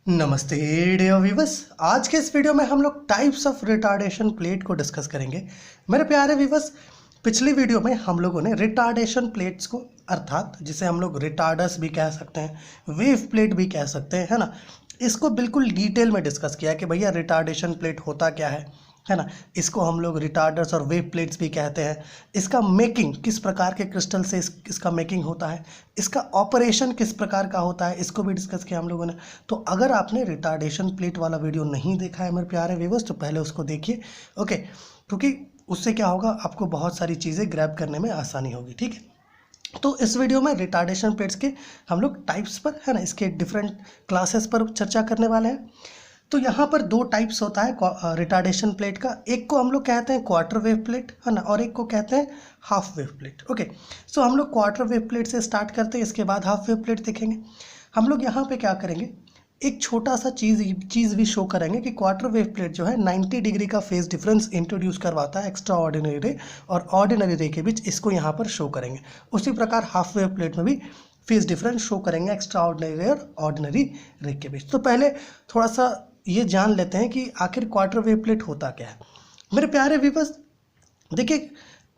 नमस्ते dear viewers. आज के इस वीडियो में हम लोग टाइप्स ऑफ रिटार्डेशन प्लेट को डिस्कस करेंगे। मेरे प्यारे व्यूवर्स, पिछली वीडियो में हम लोगों ने रिटार्डेशन प्लेट्स को, अर्थात जिसे हम लोग रिटार्डर्स भी कह सकते हैं, वेव प्लेट भी कह सकते हैं, है ना, इसको बिल्कुल डिटेल में डिस्कस किया कि भैया रिटार्डेशन प्लेट होता क्या है ना। इसको हम लोग रिटार्डर्स और वेव प्लेट्स भी कहते हैं। इसका मेकिंग किस प्रकार के क्रिस्टल से इसका मेकिंग होता है, इसका ऑपरेशन किस प्रकार का होता है, इसको भी डिस्कस किया हम लोगों ने। तो अगर आपने रिटार्डेशन प्लेट वाला वीडियो नहीं देखा है मेरे प्यारे व्यूअर्स, तो पहले उसको देखिए, ओके, क्योंकि उससे क्या होगा, आपको बहुत सारी चीज़ें ग्रैब करने में आसानी होगी। ठीक है, तो इस वीडियो में रिटार्डेशन प्लेट्स के हम लोग टाइप्स पर, है ना, इसके डिफरेंट क्लासेस पर चर्चा करने वाले हैं। तो यहाँ पर दो टाइप्स होता है रिटार्डेशन प्लेट का। एक को हम लोग कहते हैं क्वार्टर वेव प्लेट, है ना, और एक को कहते हैं हाफ वेव प्लेट। ओके, सो हम लोग क्वार्टर वेव प्लेट से स्टार्ट करते हैं, इसके बाद हाफ वेव प्लेट देखेंगे। हम लोग यहाँ पे क्या करेंगे, एक छोटा सा चीज़ भी शो करेंगे कि क्वार्टर वेव प्लेट जो है 90 डिग्री का फेज डिफरेंस इंट्रोड्यूस करवाता है एक्स्ट्रा ऑर्डिनरी रे और ऑर्डिनरी रे के बीच, इसको यहाँ पर शो करेंगे। उसी प्रकार हाफ वेव प्लेट में भी फेज डिफरेंस शो करेंगे एक्स्ट्रा ऑर्डिनरी रे और ऑर्डिनरी रे के बीच। तो पहले थोड़ा सा ये जान लेते हैं कि आखिर क्वार्टर वेव प्लेट होता क्या है। मेरे प्यारे व्यूअर्स, देखिए,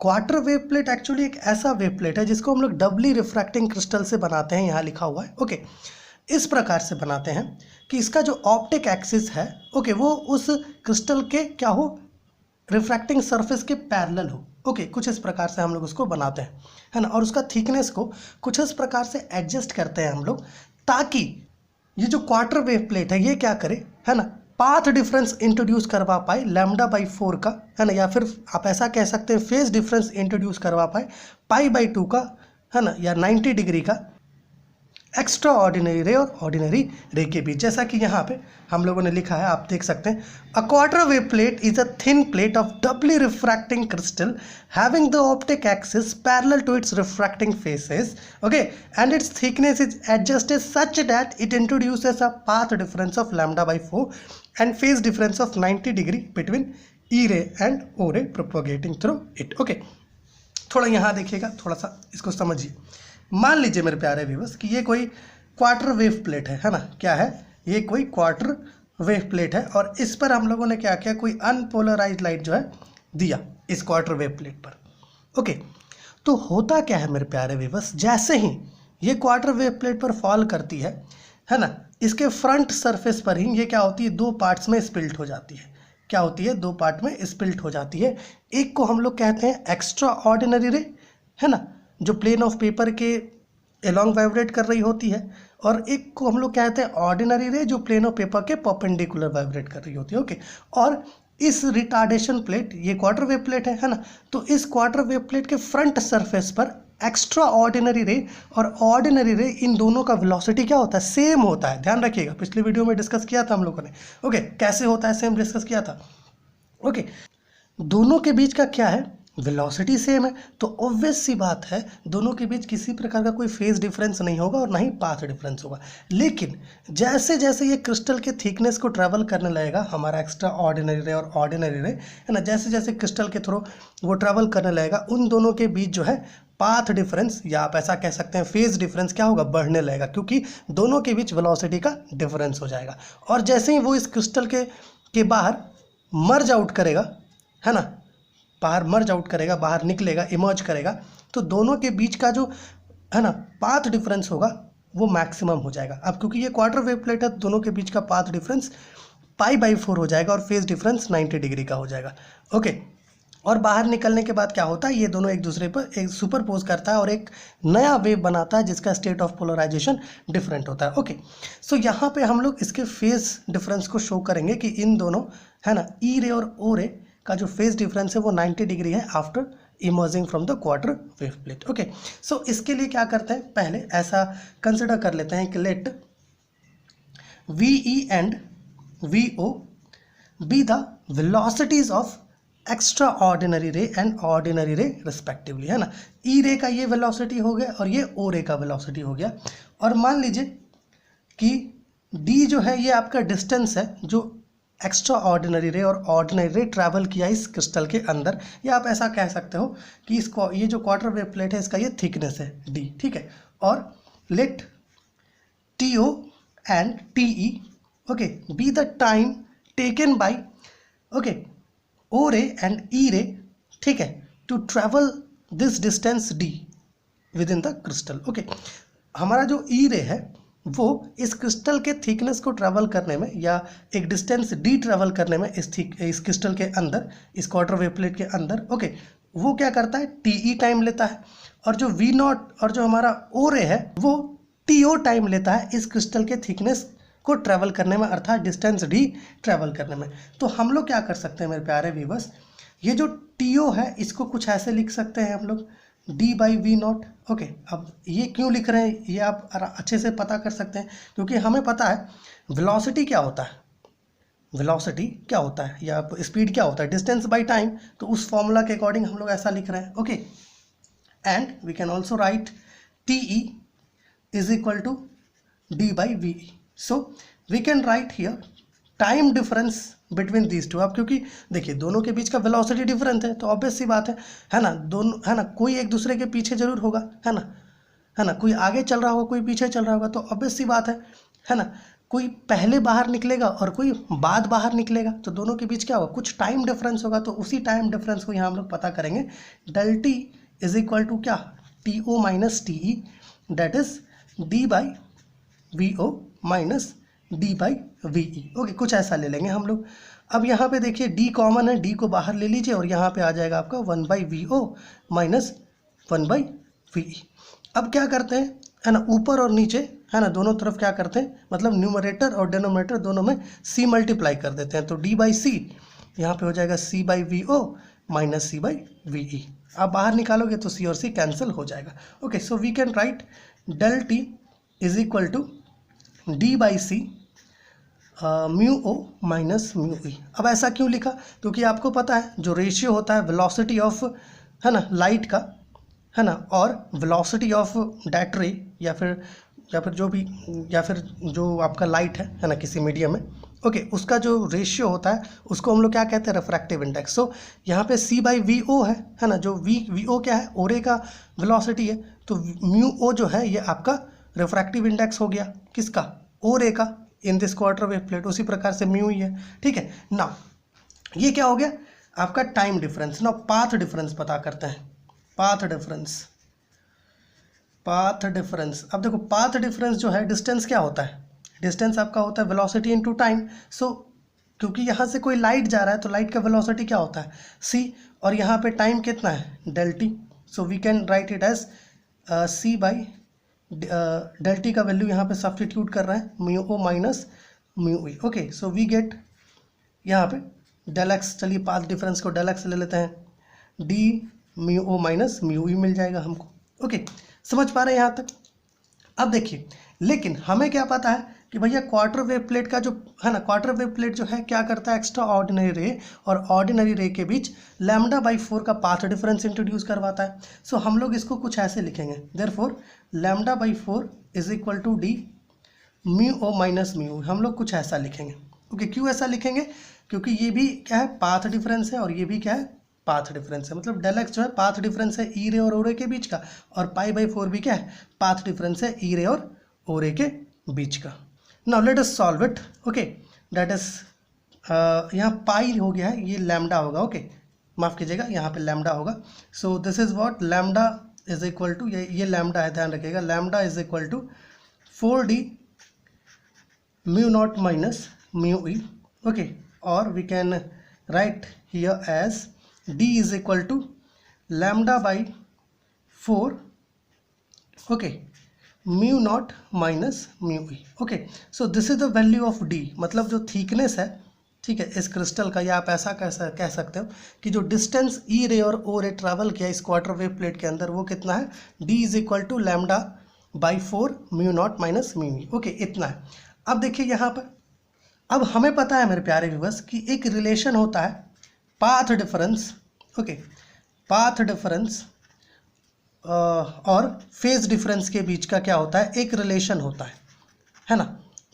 क्वार्टर वेव प्लेट एक्चुअली एक ऐसा वेव प्लेट है जिसको हम लोग डबली रिफ्रैक्टिंग क्रिस्टल से बनाते हैं। यहाँ लिखा हुआ है, ओके, इस प्रकार से बनाते हैं कि इसका जो ऑप्टिक एक्सिस है, ओके, वो उस क्रिस्टल के क्या हो, रिफ्रैक्टिंग सरफेस के पैरेलल हो। ओके, कुछ इस प्रकार से हम लोग उसको बनाते हैं, है ना, और उसका थिकनेस को कुछ इस प्रकार से एडजस्ट करते हैं हम लोग, ताकि ये जो क्वार्टर वेव प्लेट है ये क्या करे, है ना, पाथ डिफरेंस इंट्रोड्यूस करवा पाए λ/4 का, है ना, या फिर आप ऐसा कह सकते हैं फेज डिफरेंस इंट्रोड्यूस करवा पाए π/2 का, है ना, या 90 डिग्री का एक्स्ट्रा ऑर्डिनरी रे और ऑर्डिनरी रे के बीच। जैसा कि यहाँ पे हम लोगों ने लिखा है, आप देख सकते हैं, a quarter wave plate is a thin plate of doubly refracting crystal having the optic axis parallel to its refracting faces, okay, and its thickness is adjusted such that it introduces a path difference of λ/4 and phase difference of 90 degree between e ray and ओ रे propagating through it. Okay, थोड़ा यहाँ देखिएगा, थोड़ा सा इसको समझिए। मान लीजिए मेरे प्यारे व्यूअर्स कि ये कोई क्वार्टर वेव प्लेट है ना, क्या है, ये कोई क्वार्टर वेव प्लेट है, और इस पर हम लोगों ने क्या किया, कोई अनपोलराइज्ड लाइट जो है दिया इस क्वार्टर वेव प्लेट पर। ओके, तो होता क्या है मेरे प्यारे व्यूअर्स, जैसे ही ये क्वार्टर वेव प्लेट पर फॉल करती है ना, इसके फ्रंट सरफेस पर ही ये क्या होती है, दो पार्ट्स में स्प्लिट हो जाती है। क्या होती है, दो पार्ट में स्प्लिट हो जाती है। एक को हम लोग कहते हैं एक्स्ट्रा ऑर्डिनरी रे, है ना, जो प्लेन ऑफ पेपर के एलोंग वाइब्रेट कर रही होती है, और एक को हम लोग कहते हैं ऑर्डिनरी रे, जो प्लेन ऑफ पेपर के परपेंडिकुलर वाइब्रेट कर रही होती है। ओके, और इस रिटार्डेशन प्लेट, ये क्वार्टर वेव प्लेट है ना, तो इस क्वार्टर वेव प्लेट के फ्रंट सरफेस पर एक्स्ट्रा ऑर्डिनरी रे और ऑर्डिनरी रे, इन दोनों का वेलोसिटी क्या होता है, सेम होता है। ध्यान रखिएगा, पिछली वीडियो में डिस्कस किया था हम लोगों ने। ओके, कैसे होता है, सेम डिस्कस किया था। ओके, दोनों के बीच का क्या है, वेलोसिटी सेम है, तो ऑब्वियस सी बात है दोनों के बीच किसी प्रकार का कोई फेज डिफरेंस नहीं होगा और ना ही पाथ डिफरेंस होगा। लेकिन जैसे जैसे ये क्रिस्टल के थिकनेस को ट्रैवल करने लगेगा, हमारा एक्स्ट्रा ऑर्डिनरी रे और ऑर्डिनरी रे, है ना, जैसे जैसे क्रिस्टल के थ्रू वो ट्रैवल करने लगेगा, उन दोनों के बीच जो है पाथ डिफरेंस, या आप ऐसा कह सकते हैं फेज डिफरेंस, क्या होगा, बढ़ने लगेगा, क्योंकि दोनों के बीच वेलोसिटी का डिफरेंस हो जाएगा। और जैसे ही वो इस क्रिस्टल के बाहर मर्ज आउट करेगा, है ना, बाहर मर्ज आउट करेगा, बाहर निकलेगा, इमर्ज करेगा, तो दोनों के बीच का जो है ना पाथ डिफरेंस होगा वो मैक्सिमम हो जाएगा। अब क्योंकि ये क्वार्टर वेव प्लेट है, दोनों के बीच का पाथ डिफरेंस π/4 हो जाएगा और फेज डिफरेंस 90 डिग्री का हो जाएगा। ओके, और बाहर निकलने के बाद क्या होता है, ये दोनों एक दूसरे पर एक सुपरपोज करता है और एक नया वेव बनाता है जिसका स्टेट ऑफ पोलराइजेशन डिफरेंट होता है। ओके, सो यहाँ पे हम लोग इसके फेज डिफरेंस को शो करेंगे कि इन दोनों, है ना, ई रे और ओ रे का जो फेज डिफरेंस है वो 90 डिग्री है after emerging from the quarter wave plate. Okay, so इसके लिए क्या करते हैं, पहले ऐसा कंसिडर कर लेते हैं कि let VE and VO be the velocities of extraordinary ray and ordinary ray respectively, है ना। ई रे का ये वेलोसिटी हो गया और ये ओ रे का वेलोसिटी हो गया, और मान लीजिए कि D जो है ये आपका डिस्टेंस है जो एक्स्ट्रा ऑर्डिनरी रे और ऑर्डिनरी रे ट्रैवल किया इस क्रिस्टल के अंदर, या आप ऐसा कह सकते हो कि इसको, ये जो क्वार्टर वेव प्लेट है इसका ये थिकनेस है D, ठीक है, और let TO and TE, okay, be the time taken by okay o ray and e ray, ठीक है, to travel this distance d within the crystal. Okay, हमारा जो ई रे है वो इस क्रिस्टल के थिकनेस को ट्रैवल करने में या एक डिस्टेंस डी ट्रैवल करने में इस क्रिस्टल के अंदर, इस क्वार्टर वेव प्लेट के अंदर, ओके, वो क्या करता है, टी ई टाइम लेता है, और जो वी नॉट और जो हमारा ओ रे है वो टी ओ टाइम लेता है इस क्रिस्टल के थिकनेस को ट्रैवल करने में, अर्थात डिस्टेंस डी ट्रैवल करने में। तो हम लोग क्या कर सकते हैं मेरे प्यारे व्यूअर्स, ये जो टी ओ है इसको कुछ ऐसे लिख सकते हैं हम लोग, D by V nought. Okay, अब ये क्यों लिख रहे हैं ये आप अच्छे से पता कर सकते हैं, क्योंकि हमें पता है वेलोसिटी क्या होता है, वेलोसिटी क्या होता है या स्पीड क्या होता है, डिस्टेंस बाय टाइम। तो उस फॉर्मूला के अकॉर्डिंग हम लोग ऐसा लिख रहे हैं। Okay, and we can also write T E is equal to D by we E. So we can write here time difference between these two. अब क्योंकि देखिए दोनों के बीच का वेलोसिटी डिफरेंट है तो ऑब्वियस सी बात है ना, दोनों है ना, कोई एक दूसरे के पीछे जरूर होगा, है ना, कोई आगे चल रहा होगा कोई पीछे चल रहा होगा, तो ऑब्वियस सी बात है ना, कोई पहले बाहर निकलेगा और कोई बाद बाहर निकलेगा, तो दोनों के बीच क्या होगा, कुछ टाइम डिफरेंस होगा। तो उसी टाइम डिफरेंस को यहाँ हम लोग पता करेंगे, del t is equal to क्या, t o minus t e, that is d by V O minus d by we e. Okay, कुछ ऐसा ले लेंगे हम लोग। अब यहाँ पे देखिए डी कॉमन है, डी को बाहर ले लीजिए और यहाँ पे आ जाएगा आपका 1 by V O minus 1 by we E. अब क्या करते हैं, है ना, ऊपर और नीचे, है ना, दोनों तरफ क्या करते हैं, मतलब न्यूमरेटर और डिनोमिनेटर दोनों में सी मल्टीप्लाई कर देते हैं। तो डी बाई सी यहाँ पे हो जाएगा c by V O minus c by we e. आप बाहर निकालोगे तो सी और सी कैंसिल हो जाएगा। Okay, so we can write del t is equal to D by c mu O minus mu e. अब ऐसा क्यों लिखा, क्योंकि आपको पता है जो रेशियो होता है वेलोसिटी ऑफ, है ना, लाइट का, है ना, और वेलोसिटी ऑफ दैट रे या फिर जो आपका लाइट है ना, किसी मीडियम में, ओके, उसका जो रेशियो होता है उसको हम लोग क्या कहते हैं, रिफ्रैक्टिव इंडेक्स। सो यहाँ पे सी बाई वी ओ है ना, जो वी ओ क्या है, ओरे का वेलोसिटी है, तो म्यू ओ जो है ये आपका रिफ्रैक्टिव इंडेक्स हो गया, किसका, ओरे का, in this quarter wave plate. उसी प्रकार से म्यू ही है, ठीक है ना। ये क्या हो गया आपका टाइम डिफरेंस। ना पाथ डिफरेंस पता करते हैं, पाथ डिफरेंस। अब देखो पाथ डिफरेंस जो है, डिस्टेंस क्या होता है, डिस्टेंस आपका होता है वेलोसिटी इनटू टाइम। सो क्योंकि यहाँ से कोई लाइट जा रहा है तो लाइट का वेलोसिटी क्या होता है, सी, और यहाँ पे टाइम कितना है, del t. So we can write it as c by del t का वैल्यू यहाँ पे सब्स्टिट्यूट कर रहे हैं, mu O minus mu E. Okay, so we get यहाँ पे डेल एक्स, चलिए पाथ डिफरेंस को डेल एक्स ले लेते हैं, डी म्यू ओ माइनस म्यू ई मिल जाएगा हमको। ओके, समझ पा रहे हैं यहाँ तक। अब देखिए, लेकिन हमें क्या पता है कि भैया क्वार्टर वेव प्लेट का जो है ना, क्वार्टर वेव प्लेट जो है क्या करता है, एक्स्ट्रा ऑर्डिनरी रे और ऑर्डिनरी रे के बीच लैम्डा बाई 4 का पाथ डिफरेंस इंट्रोड्यूस करवाता है। सो हम लोग इसको कुछ ऐसे लिखेंगे, therefore lambda by 4 is equal to D mu O minus mu, हम लोग कुछ ऐसा लिखेंगे। ओके, क्यों ऐसा लिखेंगे, क्योंकि ये भी क्या है, पाथ डिफरेंस है, और ये भी क्या है, पाथ डिफरेंस है। मतलब डेल एक्स जो है पाथ डिफरेंस है ई रे और ओ रे के बीच का, और पाई बाई 4 भी क्या है, पाथ डिफरेंस है ई रे और ओ रे के बीच का। Now let us solve it. Okay, that is यहाँ पाई हो गया है, ये लैम्डा होगा। ओके, माफ़ कीजिएगा, यहाँ पे लैम्डा होगा। So this is what, lambda is equal to, ये लैम्डा है, ध्यान रखिएगा, lambda is equal to 4d mu not minus mu E. Okay, और we can write here as d is equal to lambda by 4 okay mu naught minus mu e। okay, so this is the value of d, मतलब जो thickness है, ठीक है, इस crystal का, या आप ऐसा कह सकते हो कि जो डिस्टेंस ई रे और ओ रे ट्रैवल किया इस क्वार्टर वेव प्लेट के अंदर, वो कितना है, d is equal to lambda by 4 mu not minus mu E. Okay, इतना है। अब देखिए यहाँ पर, अब हमें पता है मेरे प्यारे व्यूअर्स कि एक रिलेशन होता है path difference, okay, path difference और फेज डिफरेंस के बीच का क्या होता है, एक रिलेशन होता है ना।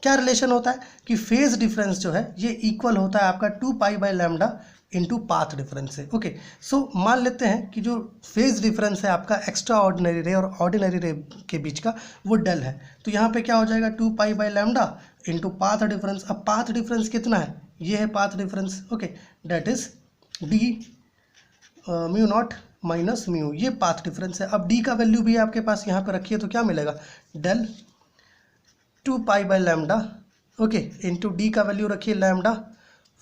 क्या रिलेशन होता है कि फेज डिफरेंस जो है ये इक्वल होता है आपका 2 pi by lambda into path difference है। ओके, सो मान लेते हैं कि जो फेज डिफरेंस है आपका एक्स्ट्रा ऑर्डिनरी रे और ऑर्डिनरी रे के बीच का, वो डेल है। तो यहाँ पे क्या हो जाएगा, 2 pi by lambda into path difference. अब पाथ डिफरेंस कितना है, ये है path difference, okay, that is D mu not minus mu, ये पाथ डिफरेंस है। अब डी का वैल्यू भी आपके पास यहाँ पे रखिए तो क्या मिलेगा, डेल 2π/λ, ओके, इंटू डी का वैल्यू रखिए lambda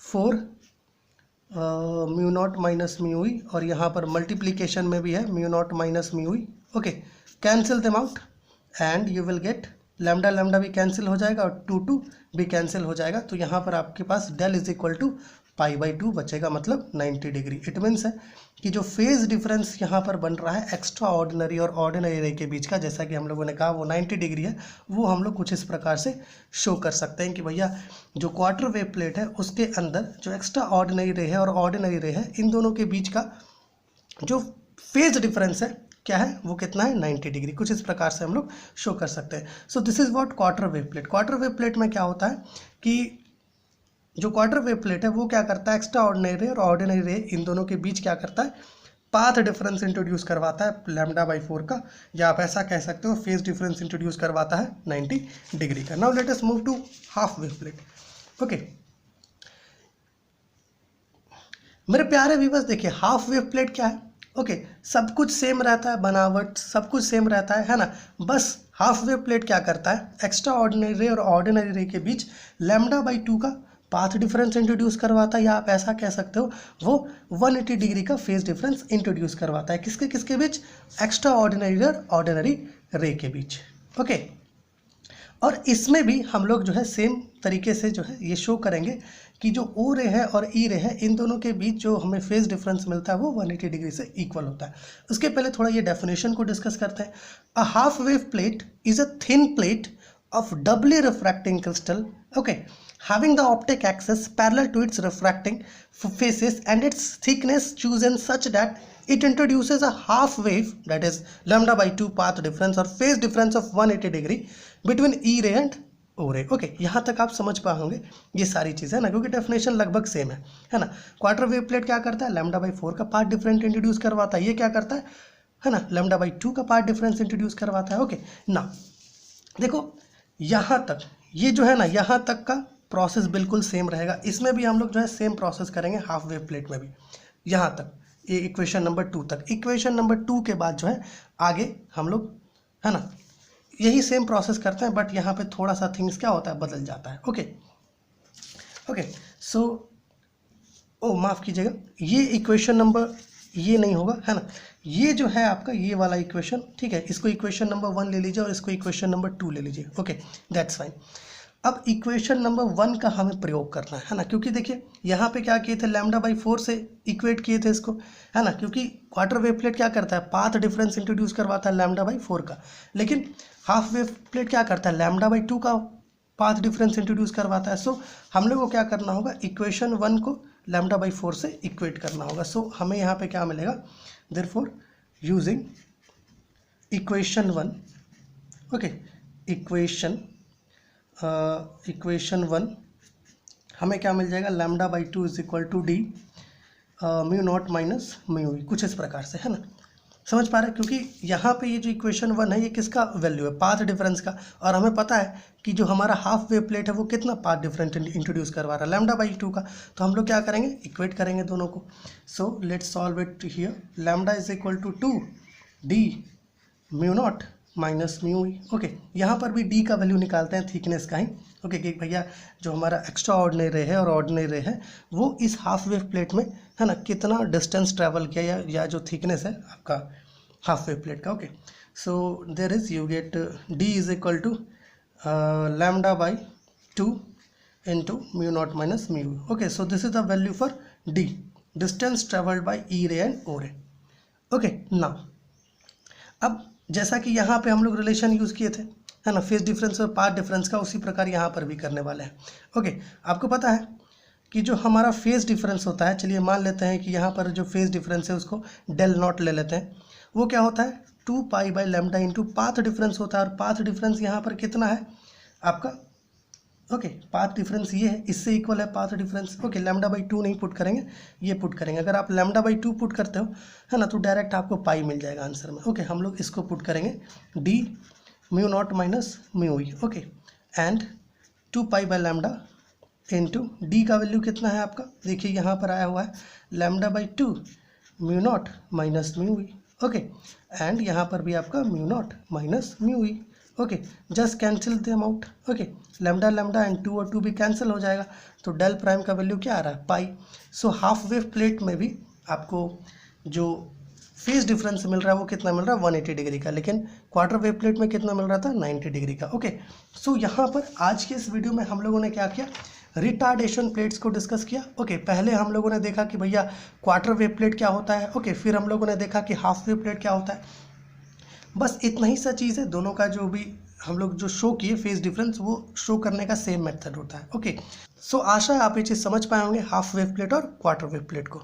4 mu not minus mu e, और यहाँ पर मल्टीप्लीकेशन में भी है mu not minus mu E, okay, cancel them out and you will get lambda lambda भी कैंसिल हो जाएगा और 2 भी कैंसिल हो जाएगा। तो यहाँ पर आपके पास डेल इज इक्वल टू π/2 बचेगा, मतलब 90 डिग्री। इट मीन्स है कि जो फेज डिफरेंस यहाँ पर बन रहा है एक्स्ट्रा ऑर्डिनरी और ऑर्डिनरी रे के बीच का, जैसा कि हम लोगों ने कहा वो 90 डिग्री है, वो हम लोग कुछ इस प्रकार से शो कर सकते हैं कि भैया जो क्वार्टर वेव प्लेट है उसके अंदर जो एक्स्ट्रा ऑर्डिनरी रे है और ऑर्डिनरी रे है, इन दोनों के बीच का जो फेज डिफरेंस है क्या है, वो कितना है, 90 डिग्री। कुछ इस प्रकार से हम लोग शो कर सकते हैं। सो this is what quarter wave plate. Quarter wave plate में क्या होता है कि जो क्वार्टर वेव प्लेट है वो क्या करता है, एक्स्ट्रा ऑर्डिनरी रे और ऑर्डिनरी रे इन दोनों के बीच क्या करता है, पाथ डिफरेंस इंट्रोड्यूस करवाता है λ/4 का, या आप ऐसा कह सकते हो फेज डिफरेंस इंट्रोड्यूस करवाता है 90 डिग्री का। Now let us move to half wave plate, okay. मेरे प्यारे व्यूअर्स देखिए, हाफ वेव प्लेट क्या है, ओके, सब कुछ सेम रहता है, बनावट सब कुछ सेम रहता है ना, बस हाफ वेव प्लेट क्या करता है, एक्स्ट्रा ऑर्डिनरी रे और ऑर्डिनरी रे के बीच λ/2 का पाथ डिफरेंस इंट्रोड्यूस करवाता है, या आप ऐसा कह सकते हो वो 180 डिग्री का फेज डिफरेंस इंट्रोड्यूस करवाता है। किसके किसके बीच, एक्स्ट्रा ऑर्डिनरी और ऑर्डिनरी रे के बीच, ओके। और इसमें भी हम लोग जो है सेम तरीके से जो है ये शो करेंगे कि जो ओ रे है और ई रे है, इन दोनों के बीच जो हमें फेज डिफरेंस मिलता है वो 180 डिग्री से इक्वल होता है। उसके पहले थोड़ा ये डेफिनेशन को डिस्कस करते हैं। A half wave plate is a thin plate of doubly refracting crystal, okay, having the optic axis parallel to its refracting faces and its thickness chosen such that it introduces a half wave, that is λ/2 path difference or phase difference of 180 degree between E ray and O ray, okay. यहाँ तक आप समझ पाओगे ये सारी चीज़ें ना, क्योंकि डेफिनेशन लगभग सेम है ना। क्वार्टर वेव प्लेट क्या करता है, λ/4 का पाथ डिफरेंस इंट्रोड्यूस करवाता है, ये क्या करता है ना, λ/2 का पाथ डिफरेंस इंट्रोड्यूस करवाता है, ओके ना। देखो यहाँ तक ये जो है ना, यहाँ तक का प्रोसेस बिल्कुल सेम रहेगा। इसमें भी हम लोग जो है सेम प्रोसेस करेंगे हाफ वेव प्लेट में भी, यहाँ तक, ये इक्वेशन नंबर 2 तक। इक्वेशन नंबर 2 के बाद जो है आगे हम लोग है ना यही सेम प्रोसेस करते हैं, बट यहाँ पे थोड़ा सा थिंग्स क्या होता है, बदल जाता है, ओके ओके। सो ओ माफ़ कीजिएगा, ये इक्वेशन नंबर ये नहीं होगा, है ना, ये जो है आपका ये वाला इक्वेशन, ठीक है, इसको इक्वेशन नंबर 1 ले लीजिए और इसको इक्वेशन नंबर 2 ले लीजिए, ओके, दैट्स फाइन। अब इक्वेशन नंबर 1 का हमें प्रयोग करना है ना, क्योंकि देखिए यहाँ पे क्या किए थे, λ/4 से इक्वेट किए थे इसको, है ना, क्योंकि क्वार्टर वेव प्लेट क्या करता है, पाथ डिफरेंस इंट्रोड्यूस करवाता है λ/4 का, लेकिन हाफ वेव प्लेट क्या करता है, λ/2 का पाथ डिफरेंस इंट्रोड्यूस करवाता है। सो हम लोग को क्या करना होगा, इक्वेशन 1 को λ/4 से इक्वेट करना होगा। सो हमें यहाँ पे क्या मिलेगा, therefore using equation 1, okay, equation 1 हमें क्या मिल जाएगा, λ/2 is equal to D mu not minus mu e, कुछ इस प्रकार से, है ना, समझ पा रहे हैं। क्योंकि यहाँ पे ये जो इक्वेशन 1 है ये किसका वैल्यू है, पाथ डिफरेंस का, और हमें पता है कि जो हमारा हाफ वेव प्लेट है वो कितना पाथ डिफरेंस इंट्रोड्यूस करवा रहा है, λ/2 का। तो हम लोग क्या करेंगे, इक्वेट करेंगे दोनों को। So let's solve it here, λ is equal to 2 d mu not minus mu E, okay. यहाँ पर भी डी का वैल्यू निकालते हैं थिकनेस का ही, ओके, कि भैया जो हमारा एक्स्ट्रा ऑर्डिनरी रे है और ऑर्डिनरी रे है वो इस हाफ वेव प्लेट में, है ना, कितना डिस्टेंस ट्रैवल किया, या जो थिकनेस है आपका हाफ वेव प्लेट का, okay. So there is you get d is equal to λ/2 into mu not minus mu, okay. So this is the value for d, distance travelled by e ray and ओ रे, okay. Now अब जैसा कि यहाँ पे हम लोग relation use किए थे, है ना, फेज डिफरेंस और पाथ डिफरेंस का, उसी प्रकार यहाँ पर भी करने वाले हैं, ओके। आपको पता है कि जो हमारा फेज डिफरेंस होता है, चलिए मान लेते हैं कि यहाँ पर जो फेज डिफरेंस है उसको डेल नॉट ले लेते हैं, वो क्या होता है, 2π/λ इंटू पाथ डिफरेंस होता है, और पाथ डिफरेंस यहाँ पर कितना है आपका, ओके, पाथ डिफरेंस ये है, इससे इक्वल है पाथ डिफरेंस, ओके। λ/2 नहीं पुट करेंगे, ये पुट करेंगे। अगर आप λ/2 पुट करते हो, है ना, तो डायरेक्ट आपको पाई मिल जाएगा आंसर में, ओके। हम लोग इसको पुट करेंगे D mu not minus mu E, okay, and 2 pi by lambda into d का वैल्यू कितना है आपका, देखिए यहाँ पर आया हुआ है lambda by 2 mu naught minus mu E. Okay, and यहाँ पर भी आपका mu naught minus mu E. Okay, just cancel them out. Okay, lambda lambda and 2 और 2 भी कैंसिल हो जाएगा, तो डेल प्राइम का वैल्यू क्या आ रहा है, पाई। सो हाफ वेव प्लेट में भी आपको जो फेज डिफरेंस मिल रहा है वो कितना मिल रहा है, 180 डिग्री का, लेकिन क्वार्टर वेव प्लेट में कितना मिल रहा था, 90 डिग्री का। ओके, सो यहाँ पर आज के इस वीडियो में हम लोगों ने क्या किया, रिटार्डेशन प्लेट्स को डिस्कस किया। ओके, पहले हम लोगों ने देखा कि भैया क्वार्टर वेव प्लेट क्या होता है। ओके, फिर हम लोगों ने देखा कि हाफ वेव प्लेट क्या होता है। बस इतना ही सा चीज़ है, दोनों का जो भी हम लोग जो शो किए फेज डिफरेंस वो शो करने का सेम मेथड होता है। ओके, सो आशा है आप ये चीज़ समझ पाए होंगे हाफ वेव प्लेट और क्वार्टर वेव प्लेट को।